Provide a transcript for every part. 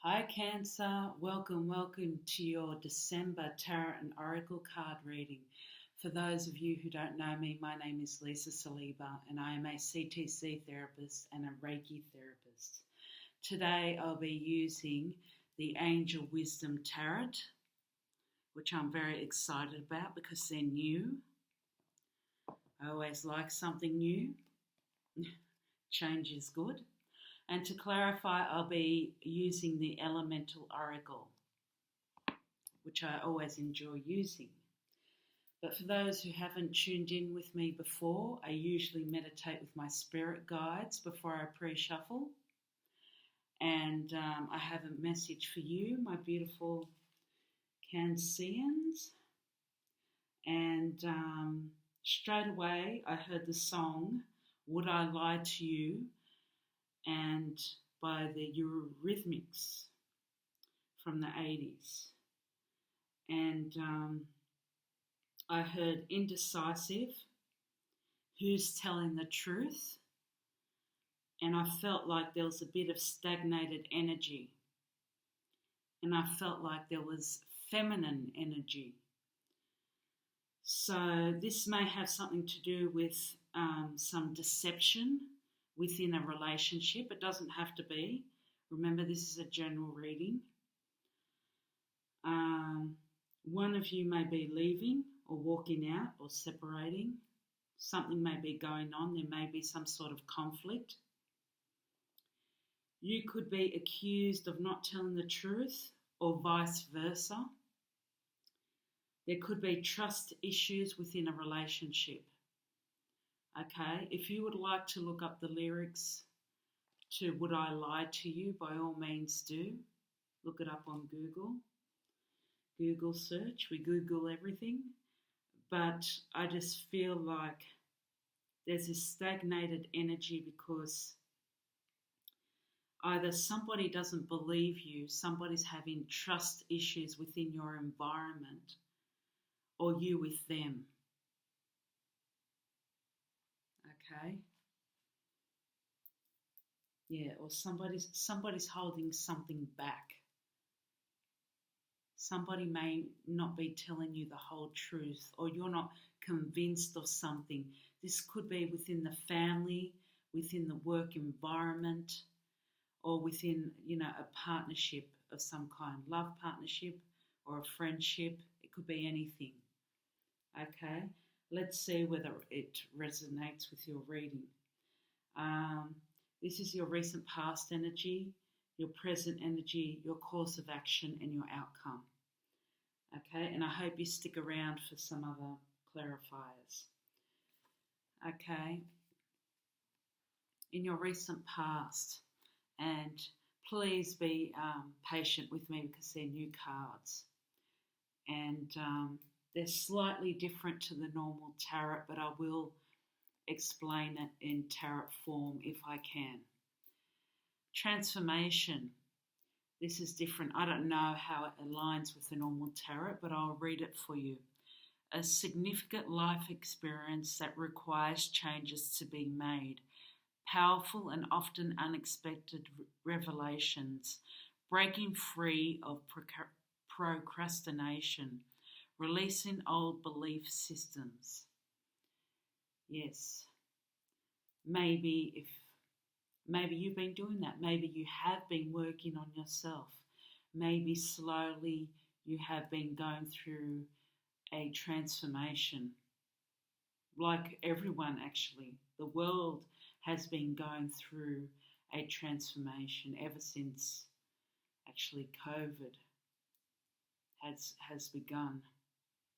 Hi Cancer, welcome to your December Tarot and Oracle card reading. For those of you who don't know me, my name is Lisa Saliba and I am a CTC therapist and a Reiki therapist. Today I'll be using the Angel Wisdom Tarot, which I'm very excited about because they're new. I always like something new. Change is good. And to clarify, I'll be using the Elemental Oracle, which I always enjoy using. But for those who haven't tuned in with me before, I usually meditate with my spirit guides before I pre-shuffle. And I have a message for you, my beautiful Cancerians. And straight away, I heard the song, Would I Lie to You? And by the Eurythmics from the 80s. And I heard indecisive, who's telling the truth? And I felt like there was a bit of stagnated energy. And I felt like there was feminine energy. So this may have something to do with some deception within a relationship. It doesn't have to be. Remember, this is a general reading. One of you may be leaving or walking out or separating. Something may be going on. There may be some sort of conflict. You could be accused of not telling the truth or vice versa. There could be trust issues within a relationship. Okay, if you would like to look up the lyrics to Would I Lie to You, by all means do. Look it up on Google. Google search, we Google everything. But I just feel like there's this stagnated energy because either somebody doesn't believe you, somebody's having trust issues within your environment, or you with them. Okay. Yeah, or somebody's holding something back. Somebody may not be telling you the whole truth, or you're not convinced of something. This could be within the family, within the work environment, or within, a partnership of some kind, love partnership or a friendship. It could be anything. Okay. Let's see whether it resonates with your reading. This is your recent past energy, your present energy, your course of action, and your outcome. Okay, and I hope you stick around for some other clarifiers. Okay, in your recent past, and please be patient with me because they're new cards. And they're slightly different to the normal tarot, but I will explain it in tarot form if I can. Transformation. This is different. I don't know how it aligns with the normal tarot, but I'll read it for you. A significant life experience that requires changes to be made. Powerful and often unexpected revelations. Breaking free of procrastination. Releasing old belief systems. Yes. Maybe you've been doing that. Maybe you have been working on yourself. Maybe slowly you have been going through a transformation. Like everyone, actually. The world has been going through a transformation ever since actually COVID has begun.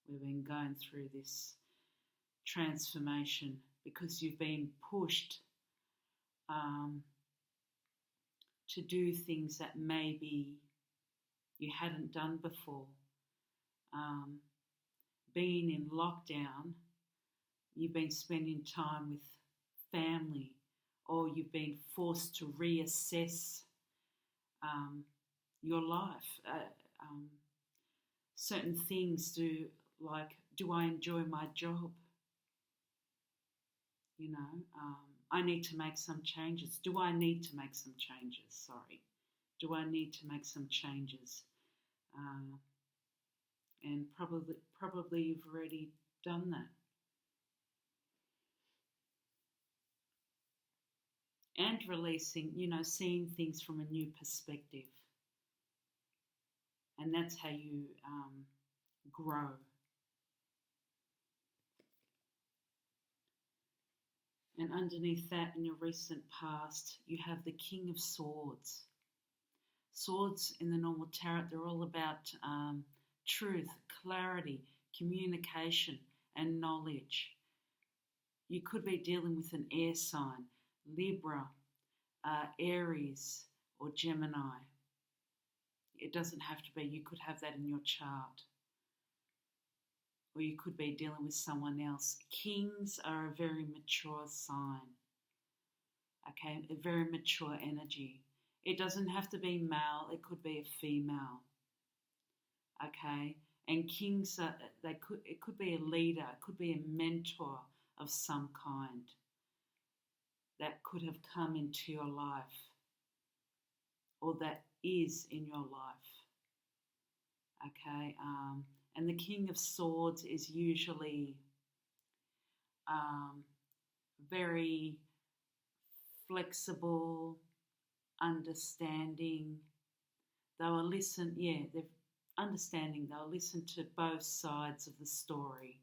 We've been going through this transformation because you've been pushed to do things that maybe you hadn't done before. Being in lockdown, you've been spending time with family, or you've been forced to reassess your life. Certain things do I enjoy my job? I need to make some changes. Do I need to make some changes? Sorry. Do I need to make some changes? And probably you've already done that. And releasing, seeing things from a new perspective. And that's how you grow. And underneath that, in your recent past, you have the King of Swords. Swords in the normal tarot, they're all about truth, clarity, communication, and knowledge. You could be dealing with an air sign, Libra, Aries, or Gemini. It doesn't have to be. You could have that in your chart. Or you could be dealing with someone else. Kings are a very mature sign. Okay, a very mature energy. It doesn't have to be male, it could be a female. Okay, and kings it could be a leader, it could be a mentor of some kind that could have come into your life or that is in your life. Okay, and the King of Swords is usually very flexible, understanding. They will listen, they're understanding. They'll listen to both sides of the story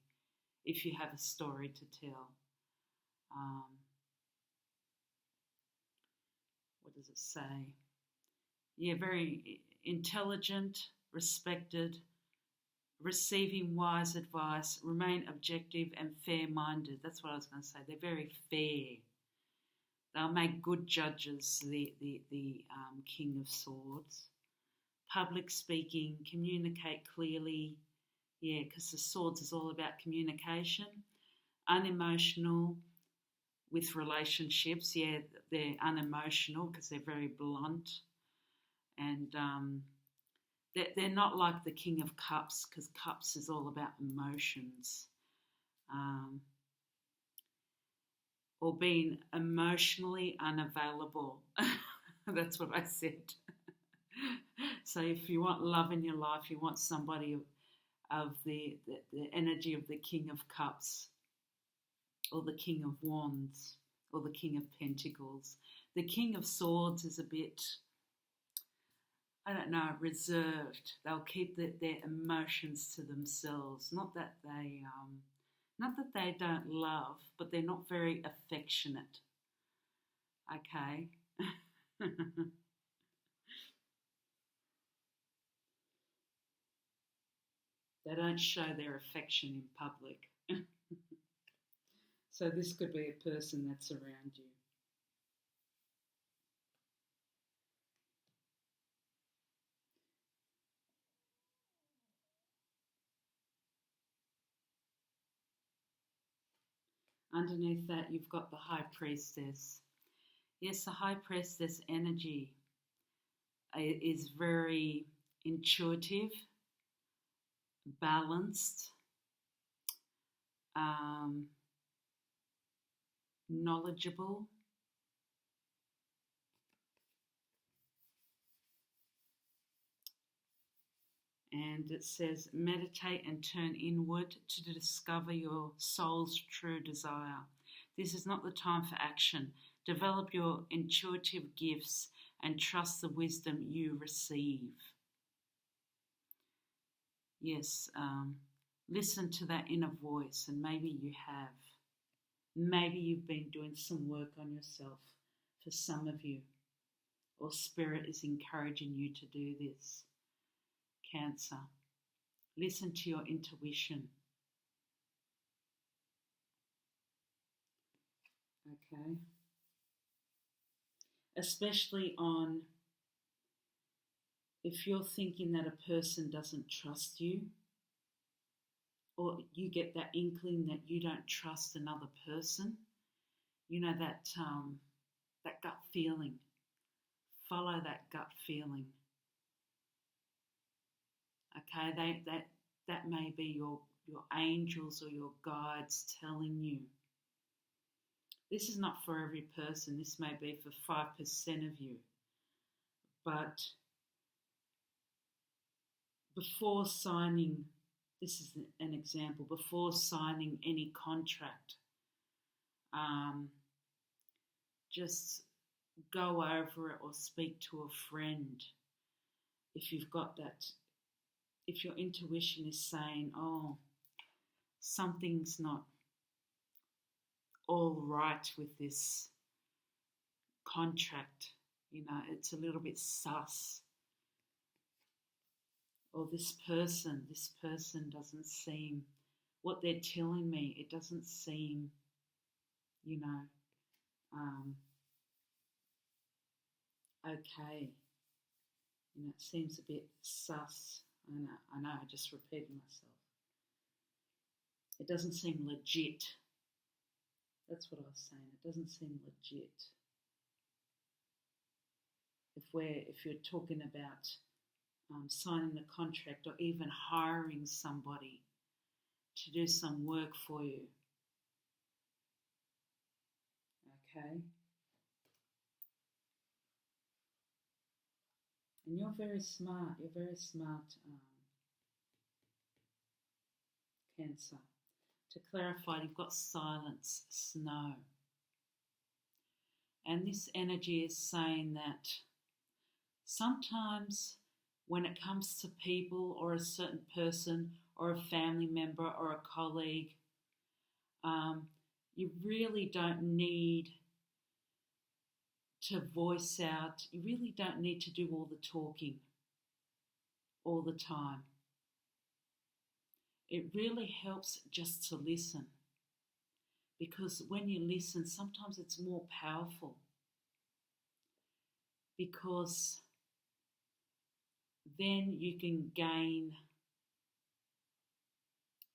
if you have a story to tell. What does it say? Yeah, very intelligent, respected, receiving wise advice, remain objective and fair-minded. That's what I was going to say. They're very fair. They'll make good judges, the King of Swords. Public speaking, communicate clearly. Yeah, because the Swords is all about communication. Unemotional with relationships. Yeah, they're unemotional because they're very blunt. And they're not like the King of Cups, because Cups is all about emotions. Or being emotionally unavailable. That's what I said. So if you want love in your life, you want somebody of the energy of the King of Cups, or the King of Wands, or the King of Pentacles. The King of Swords is a bit, reserved. They'll keep their emotions to themselves. Not that they don't love, but they're not very affectionate. Okay? They don't show their affection in public. So this could be a person that's around you. Underneath that, you've got the High Priestess. Yes, the High Priestess energy is very intuitive, balanced, knowledgeable. And it says, meditate and turn inward to discover your soul's true desire. This is not the time for action. Develop your intuitive gifts and trust the wisdom you receive. Yes, listen to that inner voice, and maybe you have. Maybe you've been doing some work on yourself for some of you, or Spirit is encouraging you to do this. Cancer, listen to your intuition. Okay. Especially on if you're thinking that a person doesn't trust you, or you get that inkling that you don't trust another person, that gut feeling. Follow that gut feeling. Okay, that may be your angels or your guides telling you. This is not for every person. This may be for 5% of you. But before signing, this is an example, before signing any contract, um, just go over it or speak to a friend if you've got that, if your intuition is saying, oh, something's not all right with this contract, it's a little bit sus, or this person doesn't seem, what they're telling me, it doesn't seem, um, okay. It seems a bit sus. I know, I just repeated myself. It doesn't seem legit. That's what I was saying. It doesn't seem legit. If you're talking about signing a contract or even hiring somebody to do some work for you, okay? And you're very smart. You're very smart, Cancer. To clarify, you've got silence, snow. And this energy is saying that sometimes when it comes to people or a certain person or a family member or a colleague, you really don't need to voice out. You really don't need to do all the talking all the time. It really helps just to listen, because when you listen, sometimes it's more powerful, because then you can gain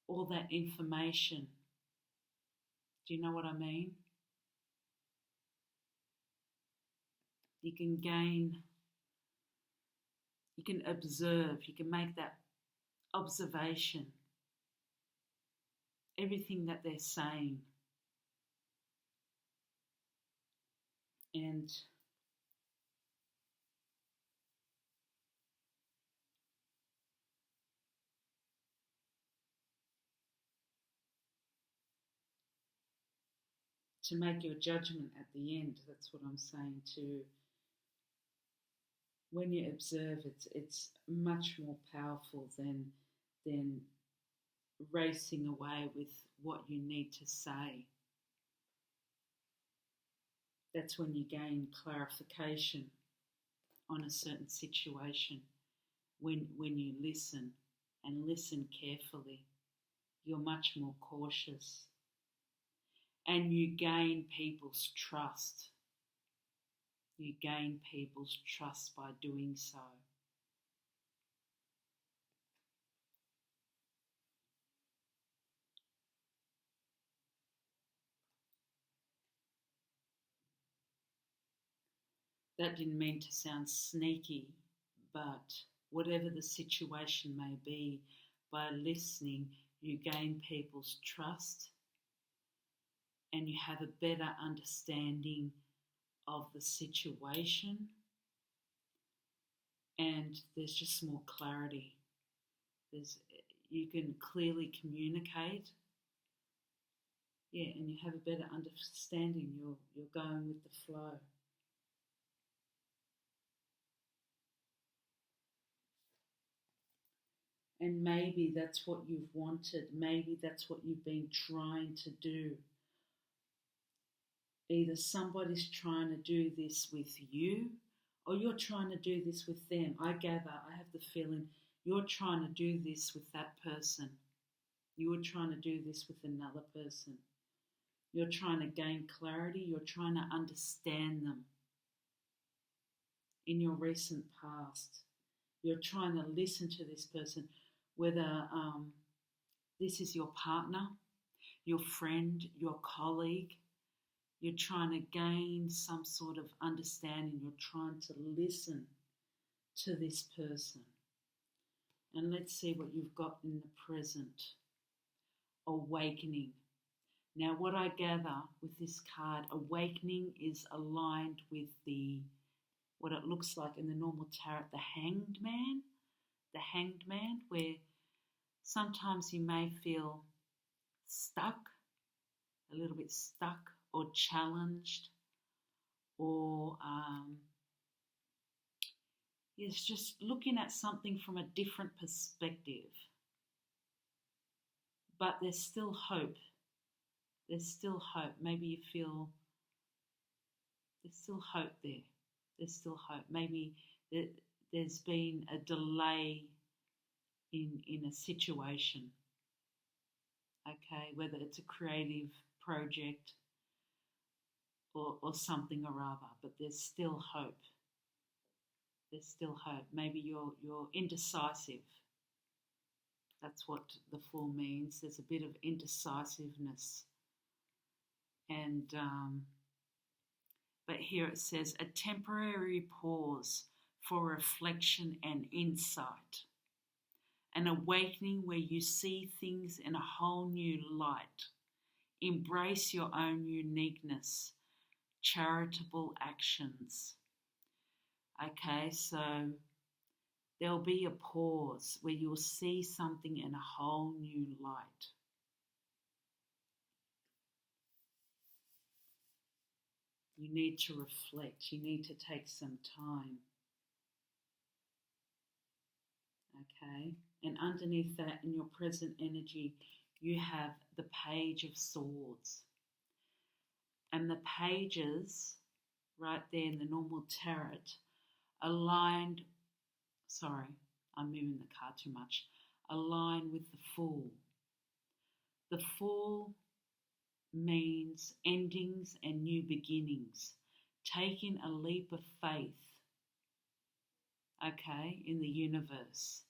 all that information. Do you know what I mean? You can observe, you can make that observation, everything that they're saying. And to make your judgment at the end, that's what I'm saying too. When you observe, it's much more powerful than racing away with what you need to say. That's when you gain clarification on a certain situation. When you listen and listen carefully, you're much more cautious, and you gain people's trust. You gain people's trust by doing so. That didn't mean to sound sneaky, but whatever the situation may be, by listening, you gain people's trust and you have a better understanding of the situation, and there's just more clarity. You can clearly communicate, and you have a better understanding. You're going with the flow. And maybe that's what you've wanted. Maybe that's what you've been trying to do. Either somebody's trying to do this with you, or you're trying to do this with them. I have the feeling you're trying to do this with that person. You're trying to do this with another person. You're trying to gain clarity. You're trying to understand them in your recent past. You're trying to listen to this person, whether this is your partner, your friend, your colleague. You're trying to gain some sort of understanding. You're trying to listen to this person. And let's see what you've got in the present. Awakening. Now, what I gather with this card, awakening is aligned with the what it looks like in the normal tarot, the hanged man, where sometimes you may feel stuck, a little bit stuck or challenged, or it's just looking at something from a different perspective. But there's still hope. There's still hope. Maybe you feel there's still hope there. There's still hope. Maybe there's been a delay in a situation. Okay, whether it's a creative project or something or other, but there's still hope. There's still hope. Maybe you're indecisive. That's what the Fool means. There's a bit of indecisiveness. And but here it says a temporary pause for reflection and insight. An awakening where you see things in a whole new light. Embrace your own uniqueness. Charitable actions. Okay, so there'll be a pause where you'll see something in a whole new light. You need to reflect. You need to take some time. Okay, and underneath that, in your present energy, you have the Page of Swords. And the pages, right there in the normal tarot, aligned, sorry, I'm moving the card too much, align with the Fool. The Fool means endings and new beginnings, taking a leap of faith, okay, in the universe,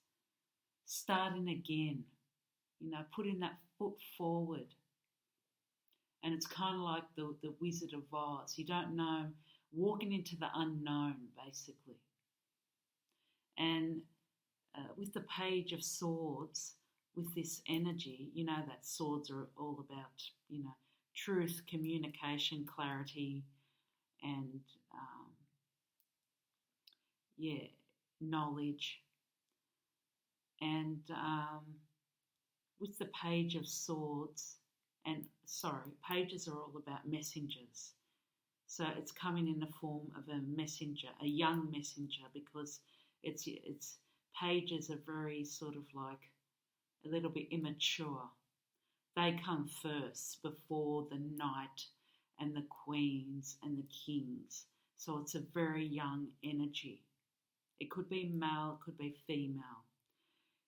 starting again, putting that foot forward. And it's kind of like the Wizard of Oz. You don't know, walking into the unknown, basically. And with the Page of Swords, with this energy, that swords are all about, truth, communication, clarity, and, knowledge. And with the Page of Swords, pages are all about messengers. So it's coming in the form of a messenger, a young messenger, because it's pages are very sort of like a little bit immature. They come first before the knight and the queens and the kings. So it's a very young energy. It could be male, it could be female.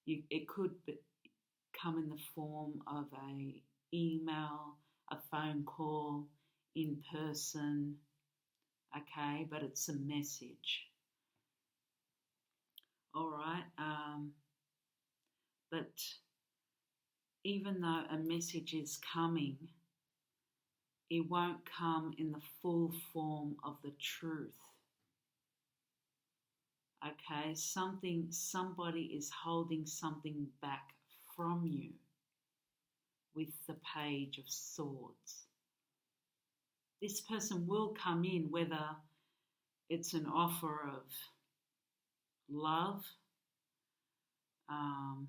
It could come in the form of a email, a phone call, in person, okay, but it's a message. All right, but even though a message is coming, it won't come in the full form of the truth. Okay, somebody is holding something back from you with the Page of Swords. This person will come in, whether it's an offer of love, an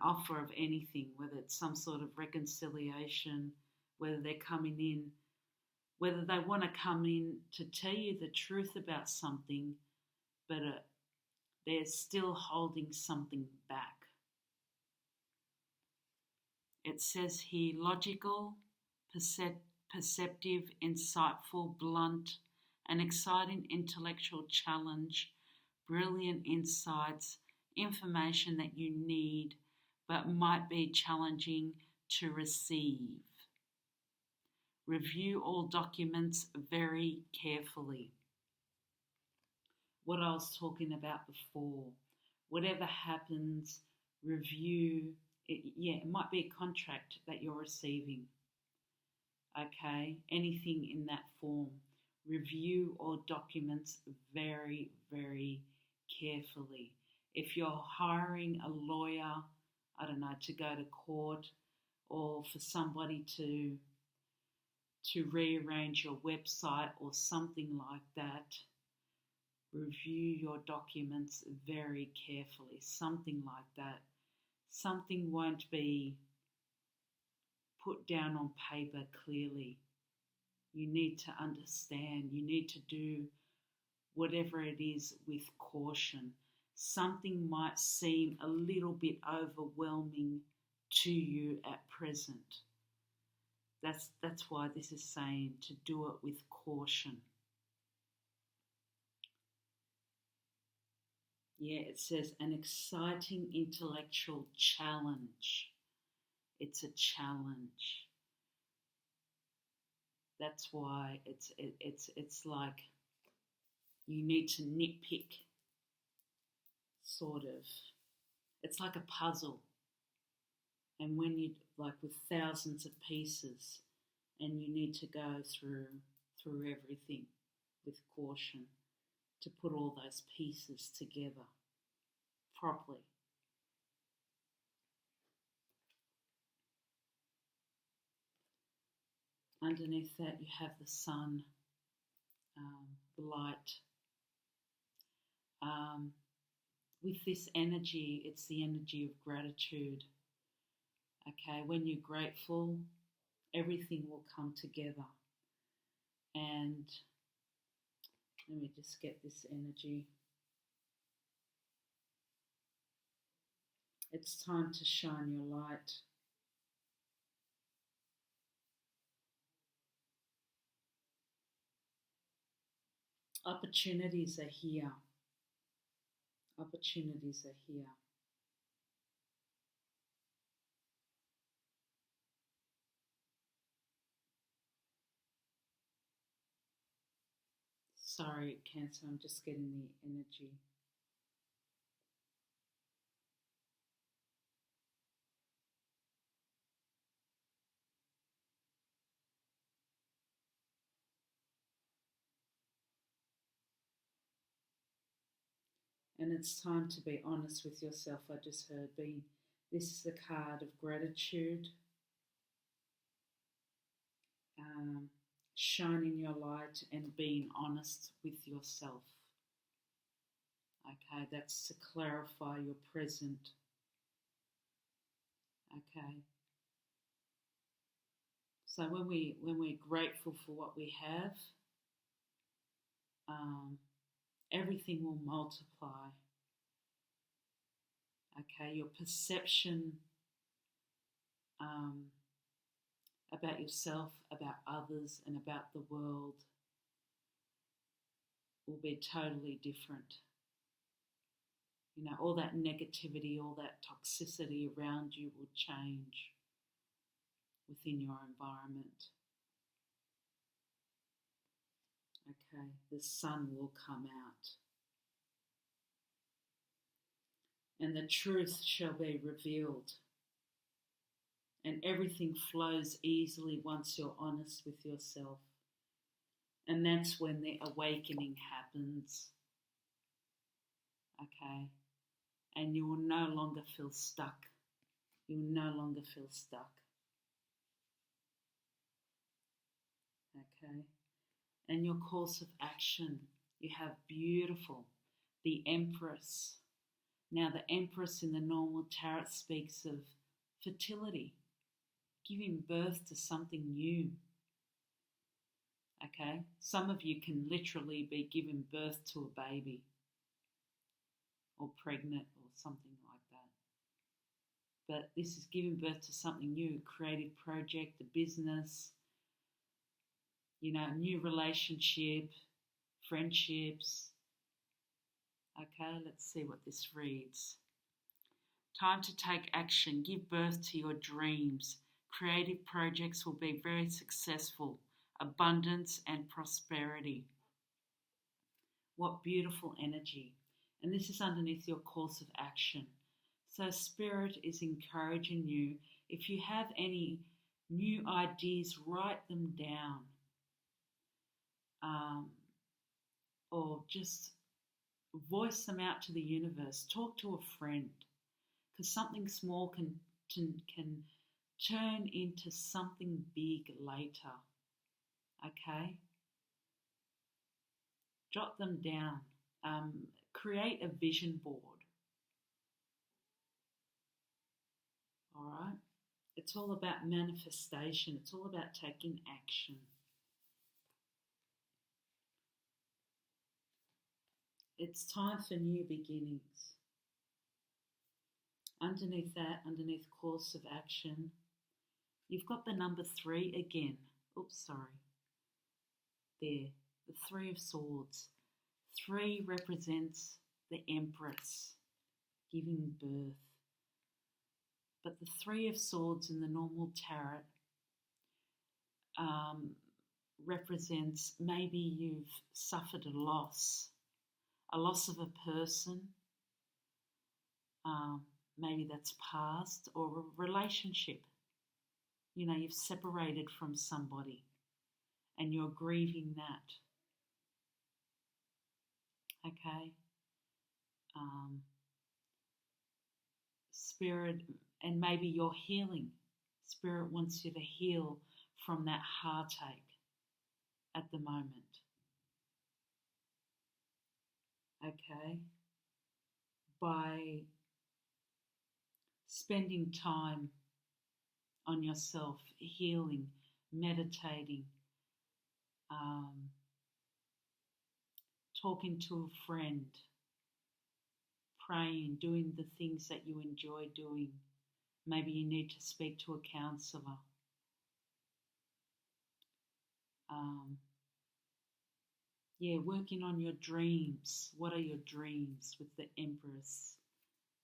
offer of anything, whether it's some sort of reconciliation, whether they're coming in, whether they want to come in to tell you the truth about something, but they're still holding something back. It says here, logical, perceptive, insightful, blunt, an exciting intellectual challenge, brilliant insights, information that you need but might be challenging to receive. Review all documents very carefully. What I was talking about before. Whatever happens, review. It might be a contract that you're receiving. Okay, anything in that form. Review all documents very, very carefully. If you're hiring a lawyer, I don't know, to go to court, or for somebody to rearrange your website or something like that, review your documents very carefully, something like that. Something won't be put down on paper clearly. You need to understand, you need to do whatever it is with caution. Something might seem a little bit overwhelming to you at present. That's why this is saying to do it with caution. Yeah, it says an exciting intellectual challenge. It's a challenge. That's why it's like you need to nitpick, sort of. It's like a puzzle. And when you, like with thousands of pieces, and you need to go through everything with caution to put all those pieces together properly. Underneath that, you have the sun, the light. With this energy, it's the energy of gratitude. Okay, when you're grateful, everything will come together. And let me just get this energy. It's time to shine your light. Opportunities are here. Opportunities are here. Sorry, Cancer, I'm just getting the energy. And it's time to be honest with yourself. I just heard this is the card of gratitude, shining your light and being honest with yourself. Okay, that's to clarify your present. Okay. So when we're grateful for what we have, everything will multiply. Okay, your perception about yourself, about others, and about the world will be totally different. You know, all that negativity, all that toxicity around you will change within your environment. Okay, the sun will come out. And the truth shall be revealed. And everything flows easily once you're honest with yourself. And that's when the awakening happens. Okay? And you will no longer feel stuck. You will no longer feel stuck. Okay? And your course of action, you have beautiful, the Empress. Now the Empress in the normal tarot speaks of fertility, giving birth to something new. Okay? Some of you can literally be giving birth to a baby or pregnant or something like that. But this is giving birth to something new, a creative project, a business, you know, a new relationship, friendships. Okay, let's see what this reads. Time to take action. Give birth to your dreams. Creative projects will be very successful. Abundance and prosperity. What beautiful energy. And this is underneath your course of action. So Spirit is encouraging you. If you have any new ideas, write them down. Or just voice them out to the universe. Talk to a friend. Because something small can turn into something big later. Okay? Jot them down. create a vision board. All right? It's all about manifestation. It's all about taking action. It's time for new beginnings. Underneath that, underneath course of action, you've got the number 3 again. Oops, sorry. There, the 3 of Swords. 3 represents the Empress, giving birth. But the 3 of Swords in the normal tarot represents maybe you've suffered a loss of a person, maybe that's past, or a relationship. You know, you've separated from somebody and you're grieving that. Okay? Spirit, and maybe you're healing. Spirit wants you to heal from that heartache at the moment. Okay? By spending time on yourself, healing, meditating, talking to a friend, praying, doing the things that you enjoy doing. Maybe you need to speak to a counsellor. Working on your dreams. What are your dreams with the Empress?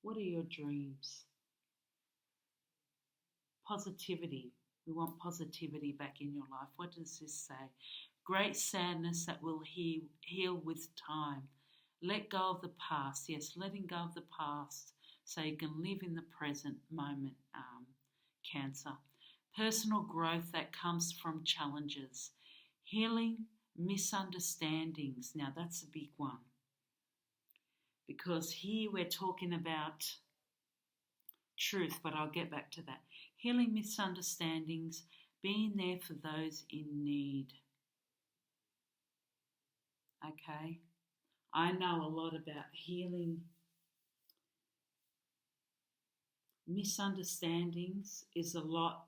What are your dreams? Positivity. We want positivity back in your life. What does this say? Great sadness that will heal with time. Let go of the past. Yes, letting go of the past so you can live in the present moment, Cancer. Personal growth that comes from challenges. Healing misunderstandings. Now that's a big one. Because here we're talking about truth, but I'll get back to that. Healing misunderstandings, being there for those in need. Okay? I know a lot about healing. Misunderstandings is a lot.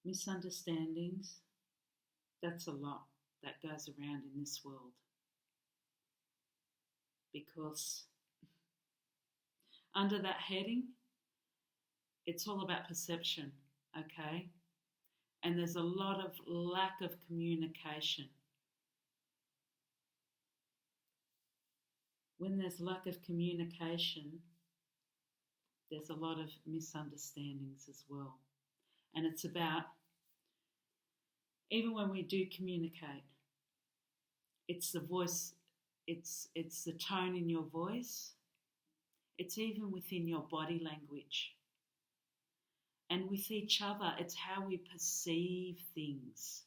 Misunderstandings, that's a lot that goes around in this world. Because under that heading, it's all about perception, okay? And there's a lot of lack of communication. When there's lack of communication, there's a lot of misunderstandings as well. And it's about, even when we do communicate, it's the voice, it's the tone in your voice, it's even within your body language. And with each other, it's how we perceive things.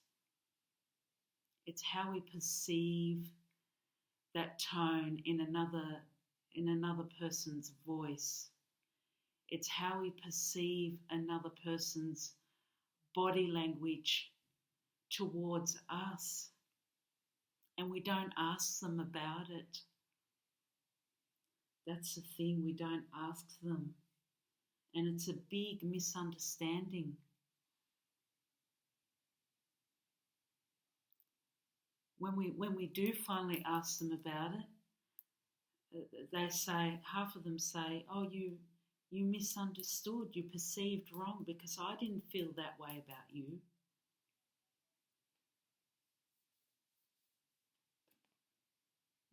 It's how we perceive that tone in another person's voice. It's how we perceive another person's body language towards us. And we don't ask them about it. That's the thing, we don't ask them. And it's a big misunderstanding. When we do finally ask them about it, they say, half of them say, oh, you misunderstood, you perceived wrong because I didn't feel that way about you.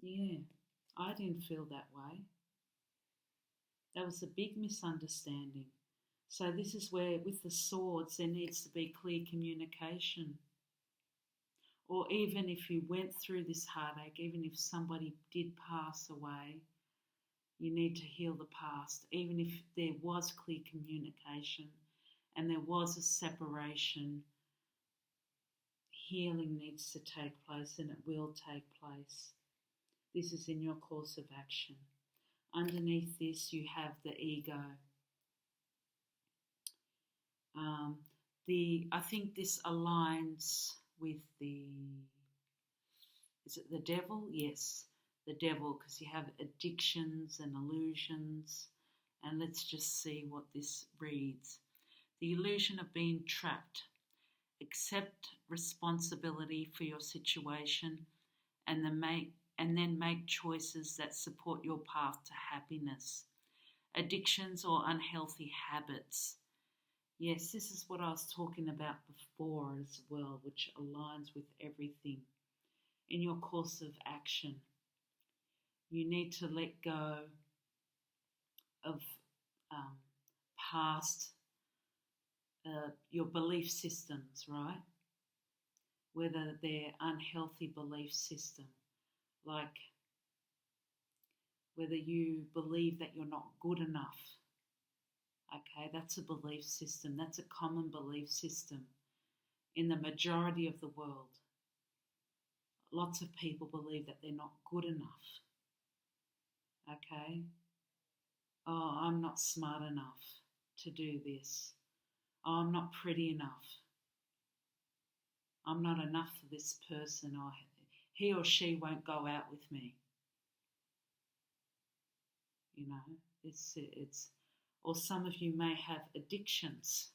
Yeah, I didn't feel that way. That was a big misunderstanding. So this is where, with the swords, there needs to be clear communication. Or even if you went through this heartache, even if somebody did pass away, you need to heal the past. Even if there was clear communication and there was a separation, healing needs to take place, and it will take place. This is in your course of action. Underneath this, you have the ego. I think this aligns with the Is it the devil? Yes, the devil, because you have addictions and illusions. And let's just see what this reads. The illusion of being trapped. Accept responsibility for your situation and then make choices that support your path to happiness. Addictions or unhealthy habits. Yes, this is what I was talking about before as well, which aligns with everything. In your course of action, you need to let go of past your belief systems, right? Whether they're unhealthy belief system, like whether you believe that you're not good enough. Okay, that's a belief system. That's a common belief system in the majority of the world. Lots of people believe that they're not good enough. Okay? Oh, I'm not smart enough to do this. Oh, I'm not pretty enough. I'm not enough for this person, or he or she won't go out with me. You know, it's or some of you may have addictions.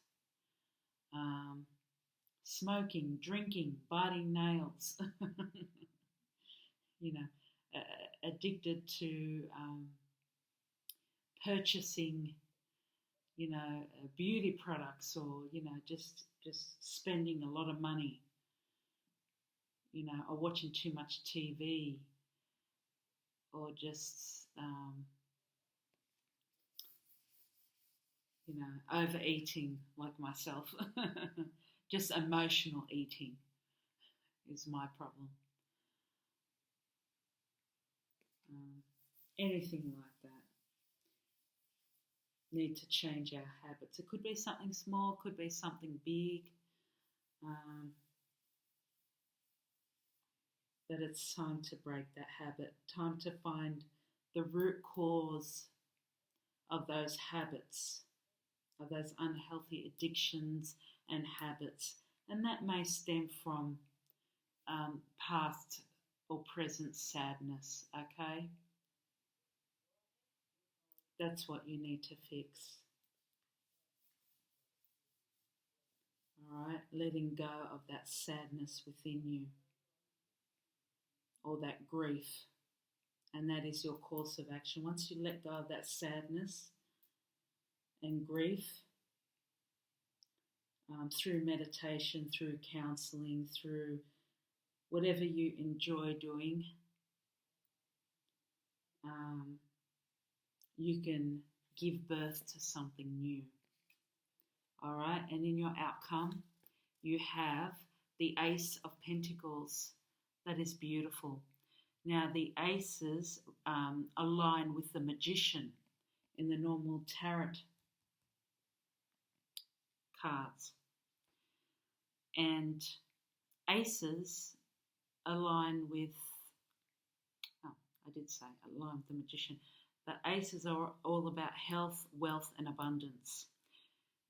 Smoking, drinking, biting nails. You know, addicted to purchasing, you know, beauty products, or, you know, just spending a lot of money, you know, or watching too much TV, or just, you know, overeating like myself. Just emotional eating is my problem. Anything like that. Need to change our habits. It could be something small, could be something big. But it's time to break that habit. Time to find the root cause of those habits, of those unhealthy addictions and habits. And that may stem from past or present sadness, okay? That's what you need to fix. All right, letting go of that sadness within you, or that grief, and that is your course of action. Once you let go of that sadness and grief, through meditation, through counseling, through whatever you enjoy doing, you can give birth to something new. All right, and in your outcome, you have the Ace of Pentacles. That is beautiful. Now, the aces align with the Magician in the normal tarot cards. And aces align with, I did say align with the Magician. The aces are all about health, wealth, and abundance.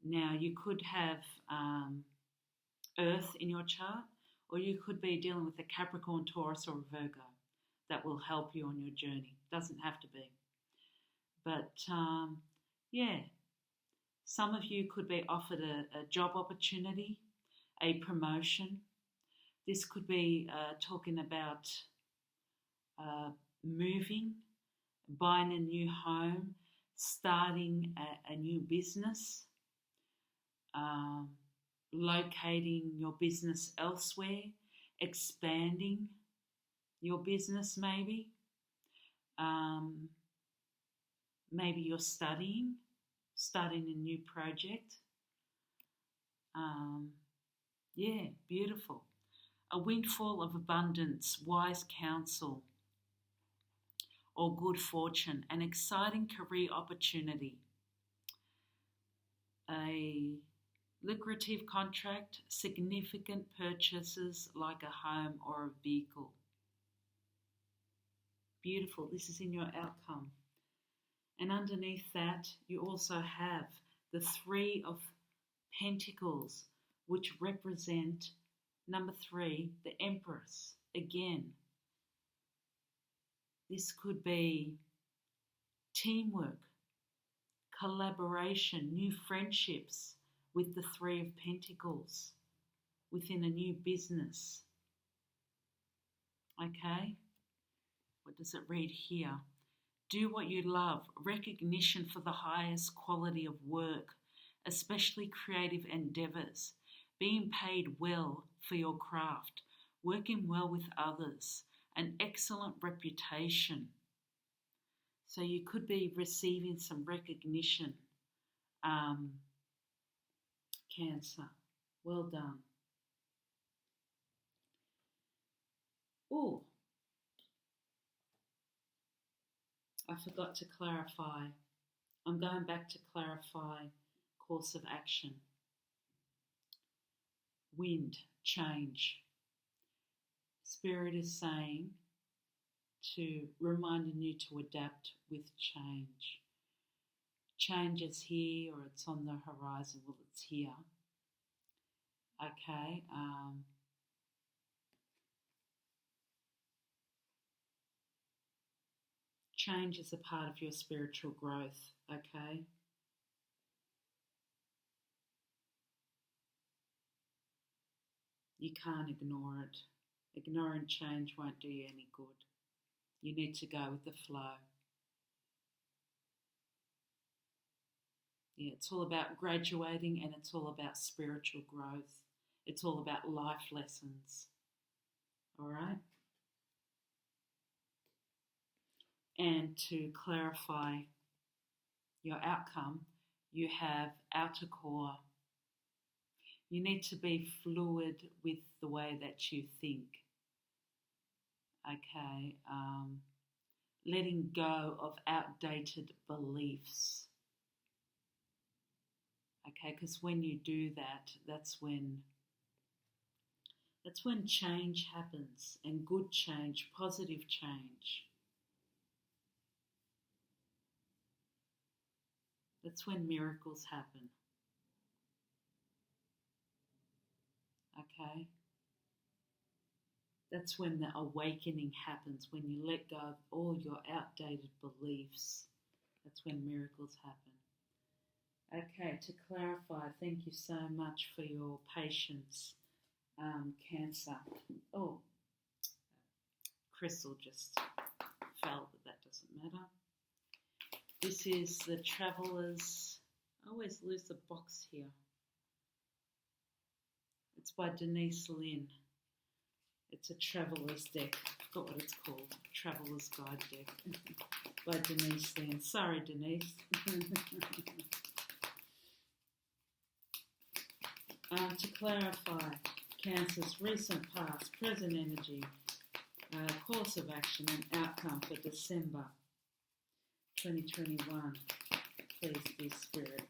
Now, you could have Earth in your chart, or you could be dealing with a Capricorn, Taurus, or a Virgo. That will help you on your journey. Doesn't have to be. But, yeah, some of you could be offered a job opportunity, a promotion. This could be talking about moving, buying a new home, starting a new business, locating your business elsewhere, expanding your business maybe. Maybe you're starting a new project. Yeah, beautiful. A windfall of abundance, wise counsel, or good fortune, an exciting career opportunity, a lucrative contract, significant purchases like a home or a vehicle. Beautiful. This is in your outcome. And underneath that, you also have the Three of Pentacles, which represent number 3, the Empress. Again, This could be teamwork, collaboration, new friendships with the Three of Pentacles within a new business. Okay? What does it read here? Do what you love, recognition for the highest quality of work, especially creative endeavours, being paid well for your craft, working well with others, an excellent reputation. So you could be receiving some recognition, Cancer. Well done. Oh, I forgot to clarify. I'm going back to clarify course of action. Wind, change. Spirit is saying reminding you to adapt with change. Change is here, or it's on the horizon. Well, it's here. Okay. Change is a part of your spiritual growth. Okay. You can't ignore it. Ignoring change won't do you any good. You need to go with the flow. Yeah, it's all about graduating, and it's all about spiritual growth. It's all about life lessons. All right? And to clarify your outcome, you have outer core. You need to be fluid with the way that you think. Okay? Letting go of outdated beliefs. Okay, because when you do that, that's when change happens, and good change, positive change. That's when miracles happen. Okay? That's when the awakening happens, when you let go of all your outdated beliefs. That's when miracles happen. Okay, to clarify, thank you so much for your patience, Cancer. Oh, crystal just fell, but that doesn't matter. This is the Traveller's. I always lose the box here. It's by Denise Lynn. It's a Traveller's deck. I forgot what it's called. Traveller's Guide deck by Denise Lynn. Sorry, Denise. To clarify, Cancer's recent, past, present energy, course of action and outcome for December 2021. Please be Spirit.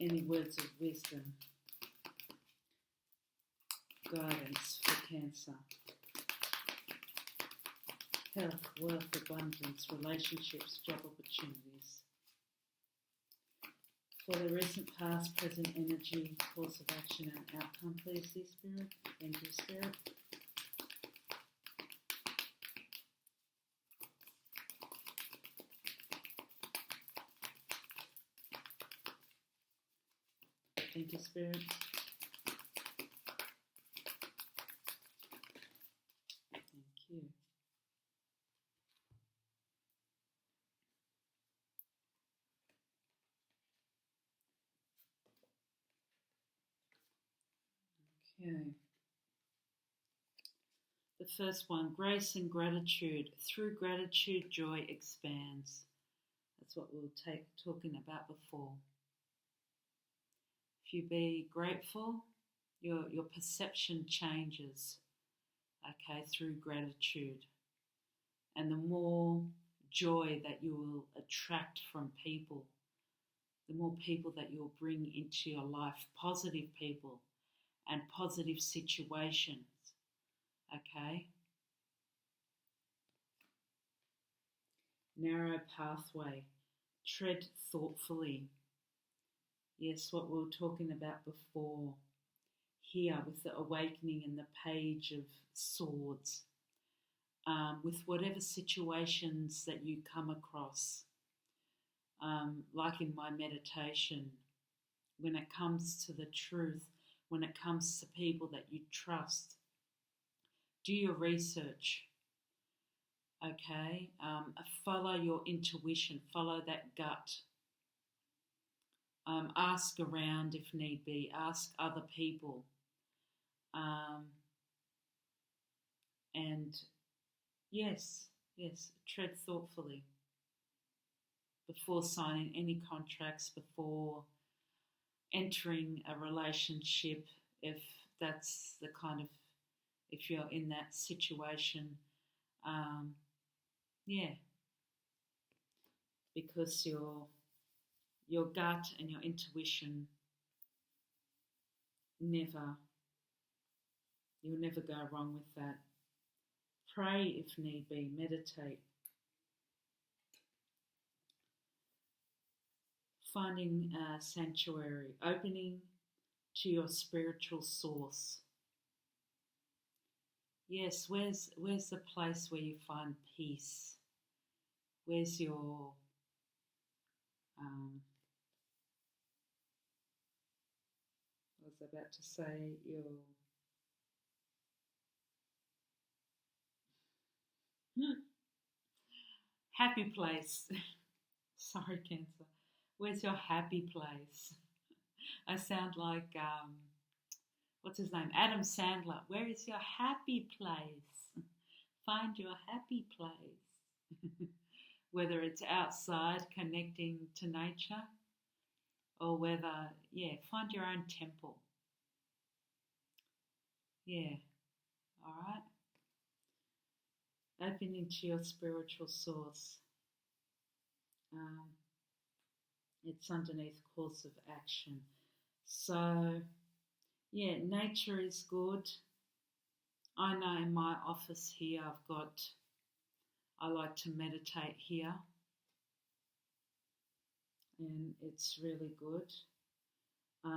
Any words of wisdom, guidance for Cancer. Health, wealth, abundance, relationships, job opportunities. For the recent, past, present energy, course of action and outcome, please be Spirit. Thank you, Spirit. Thank you, Spirit. Thank you. Okay. The first one, grace and gratitude. Through gratitude, joy expands. That's what we were talking about before. If you be grateful, your perception changes, okay, through gratitude. And the more joy that you will attract from people, the more people that you'll bring into your life, positive people and positive situations, okay? Narrow pathway, tread thoughtfully. Yes, what we were talking about before here with the awakening and the Page of Swords. with whatever situations that you come across. Like in my meditation, when it comes to the truth, when it comes to people that you trust, do your research, okay? Follow your intuition, follow that gut. Ask around if need be, ask other people. And yes, tread thoughtfully before signing any contracts, before entering a relationship, if that's the kind of, if you're in that situation. Yeah, because your gut and your intuition you'll never go wrong with that. Pray if need be, meditate. Finding a sanctuary, opening to your spiritual source. Yes, where's the place where you find peace? Where's your I was about to say your happy place. Sorry, Cancer. Where's your happy place? I sound like what's his name? Adam Sandler. Where is your happy place? Find your happy place. Whether it's outside connecting to nature, or whether, find your own temple. Yeah, all right? Open into your spiritual source. It's underneath course of action. So, nature is good. I know in my office here I like to meditate here, and it's really good.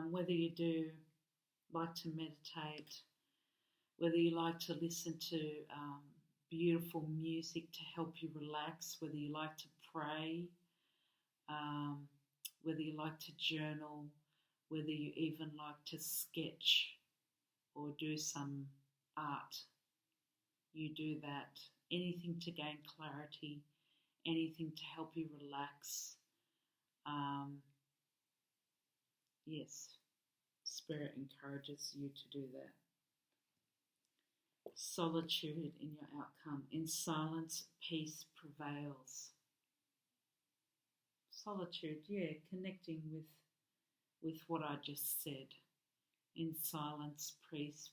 Whether you do like to meditate, whether you like to listen to beautiful music to help you relax, whether you like to pray, whether you like to journal, whether you even like to sketch or do some art, you do that. Anything to gain clarity, anything to help you relax. Yes, Spirit encourages you to do that. Solitude in your outcome. In silence, peace prevails. Solitude, connecting with what I just said. In silence, peace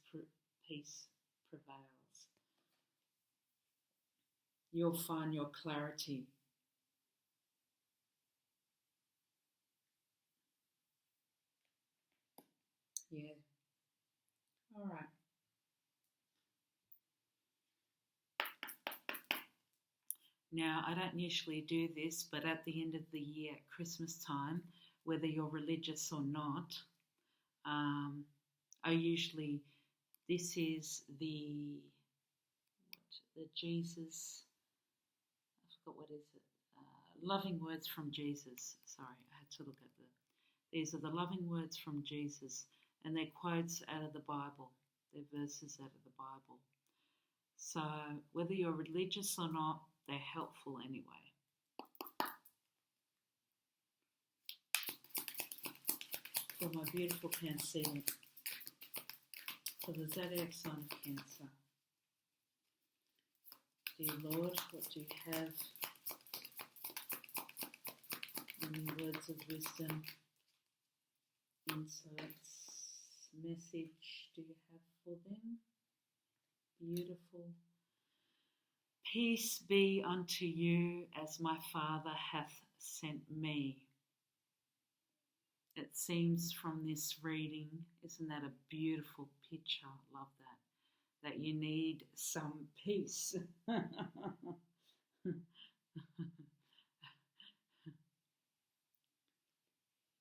prevails. You'll find your clarity. Yeah. All right. Now, I don't usually do this, but at the end of the year, at Christmas time, whether you're religious or not, this is the Jesus, I forgot what is it, loving words from Jesus. Sorry, I had to look at these are the loving words from Jesus, and they're quotes out of the Bible. They're verses out of the Bible. So whether you're religious or not, they're helpful anyway. For my beautiful Cancer, for the zodiac sign of Cancer. Dear Lord, what do you have? Any words of wisdom, insights, message do you have for them? Beautiful. Peace be unto you as my Father hath sent me. It seems from this reading, isn't that a beautiful picture? Love that you need some peace.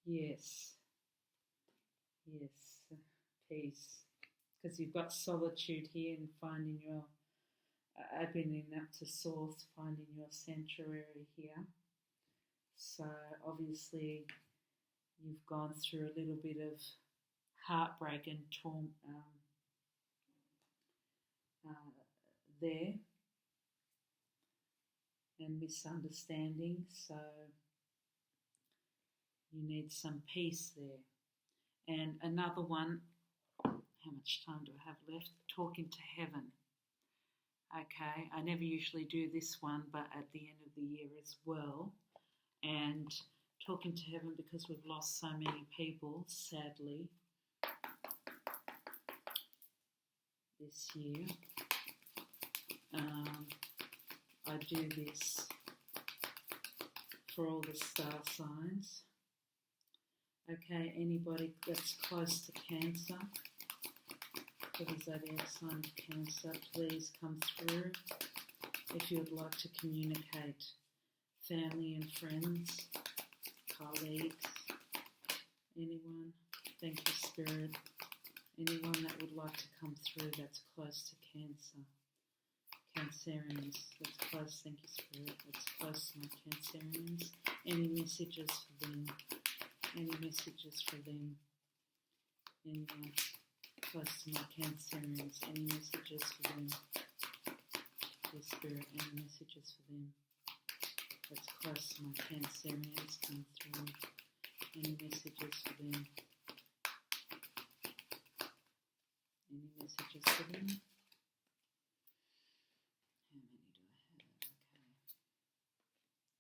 Yes, peace. Because you've got solitude here and finding your opening up to Source, finding your sanctuary here. So obviously you've gone through a little bit of heartbreak and there, and misunderstanding. So you need some peace there. And another one, how much time do I have left? Talking to heaven. Okay, I never usually do this one, but at the end of the year as well. And talking to heaven, because we've lost so many people, sadly, this year. I do this for all the star signs. Okay, anybody that's close to Cancer, for the zodiac sign of Cancer, please come through if you would like to communicate. Family and friends, colleagues, anyone. Thank you, Spirit. Anyone that would like to come through that's close to Cancer. Cancerians, that's close. Thank you, Spirit. That's close to my Cancerians. Any messages for them? Any messages for them? Anyone close to my Cancerians? Any messages for them? Dear Spirit, any messages for them? That's close to my Cancerians, come through. Any messages for them? Any messages for them? How many do I have? Okay.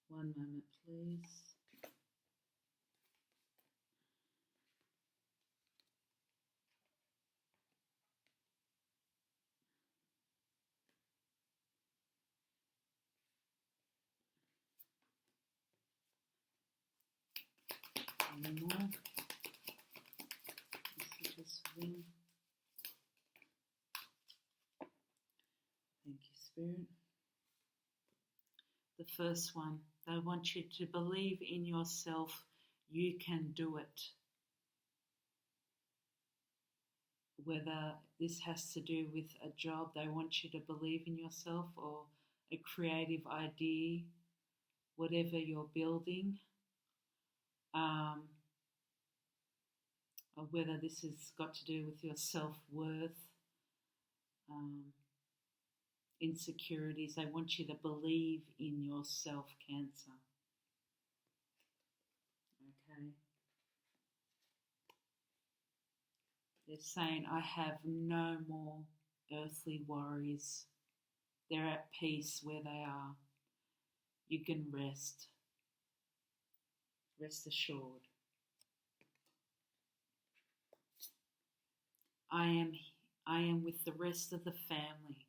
One moment, please. Any more messages for them? Thank you, Spirit. The first one, they want you to believe in yourself. You can do it. Whether this has to do with a job, they want you to believe in yourself, or a creative idea, whatever you're building. Or whether this has got to do with your self-worth, insecurities. They want you to believe in yourself, Cancer. Okay. They're saying, I have no more earthly worries. They're at peace where they are. You can rest. Rest assured. I am with the rest of the family.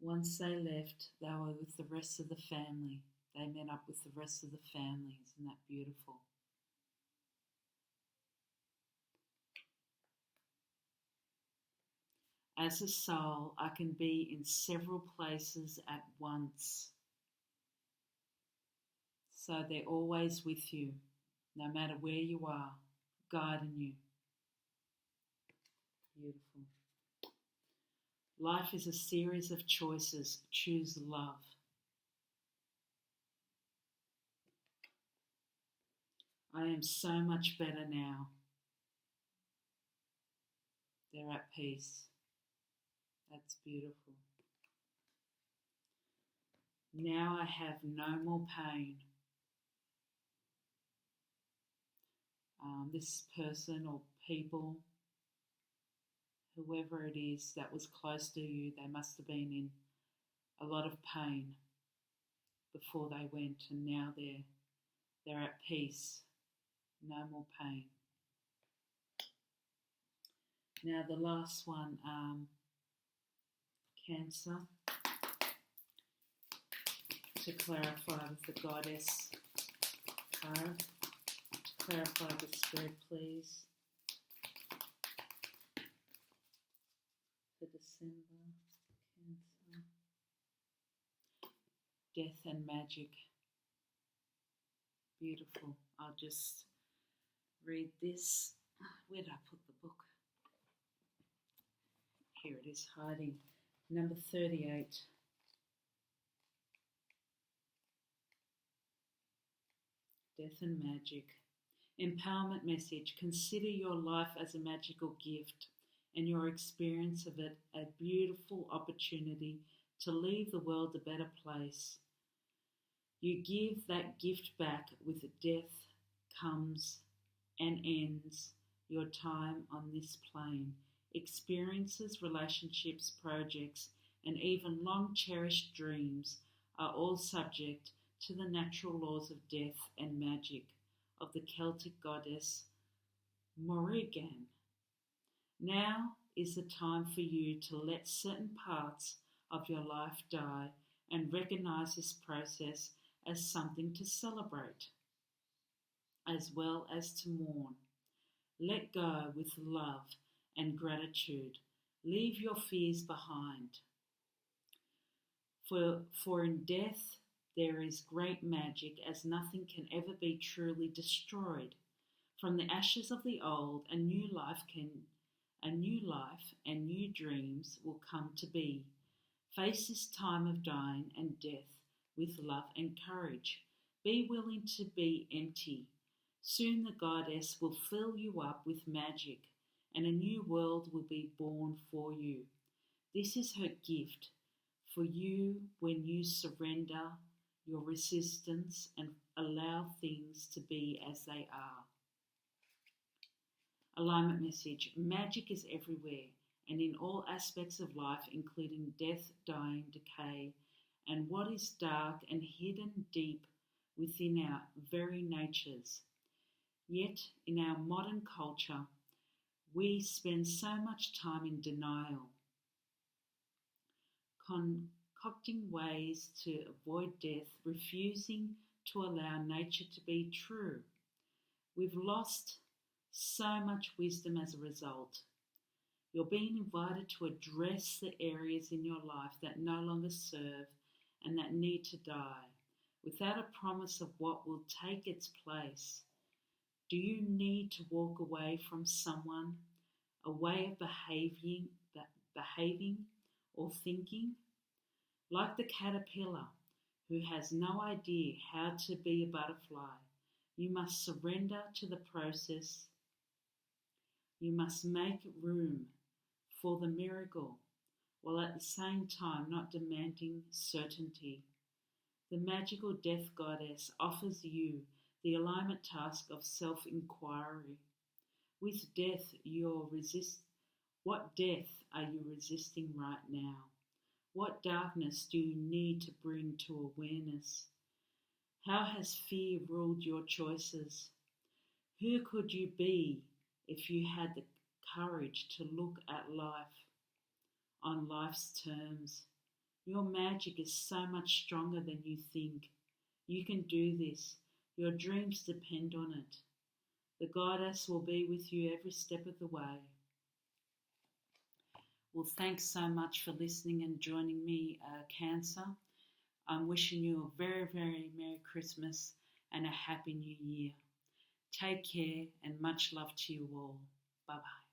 Once they left, they were with the rest of the family. They met up with the rest of the family. Isn't that beautiful? As a soul, I can be in several places at once. So they're always with you, no matter where you are, guiding you. Beautiful. Life is a series of choices. Choose love. I am so much better now. They're at peace. That's beautiful. Now I have no more pain. This person or people, whoever it is that was close to you, they must have been in a lot of pain before they went, and now they're at peace. No more pain. Now the last one, Cancer, to clarify with the Goddess card. To clarify the Spirit, please. For December, Cancer. Death and magic. Beautiful. I'll just read this. Where did I put the book? Here it is, hiding. Number 38. Death and Magic. Empowerment message. Consider your life as a magical gift and your experience of it a beautiful opportunity to leave the world a better place. You give that gift back with death comes and ends your time on this plane. Experiences, relationships, projects, and even long-cherished dreams are all subject to the natural laws of death and magic of the Celtic goddess Morrigan. Now is the time for you to let certain parts of your life die and recognize this process as something to celebrate, as well as to mourn. Let go with love and gratitude. Leave your fears behind. For in death there is great magic, as nothing can ever be truly destroyed. From the ashes of the old, a new life and new dreams will come to be. Face this time of dying and death with love and courage. Be willing to be empty. Soon the goddess will fill you up with magic, and a new world will be born for you. This is her gift for you when you surrender your resistance and allow things to be as they are. Alignment message. Magic is everywhere and in all aspects of life, including death, dying, decay, and what is dark and hidden deep within our very natures. Yet, in our modern culture, we spend so much time in denial, concocting ways to avoid death, refusing to allow nature to be true. We've lost so much wisdom as a result. You're being invited to address the areas in your life that no longer serve and that need to die, without a promise of what will take its place. Do you need to walk away from someone, a way of behaving or thinking? Like the caterpillar who has no idea how to be a butterfly, you must surrender to the process. You must make room for the miracle, while at the same time not demanding certainty. The magical death goddess offers you the alignment task of self-inquiry. With death, what death are you resisting right now? What darkness do you need to bring to awareness? How has fear ruled your choices? Who could you be if you had the courage to look at life on life's terms? Your magic is so much stronger than you think. You can do this. Your dreams depend on it. The goddess will be with you every step of the way. Well, thanks so much for listening and joining me, Cancer. I'm wishing you a very, very Merry Christmas and a Happy New Year. Take care and much love to you all. Bye-bye.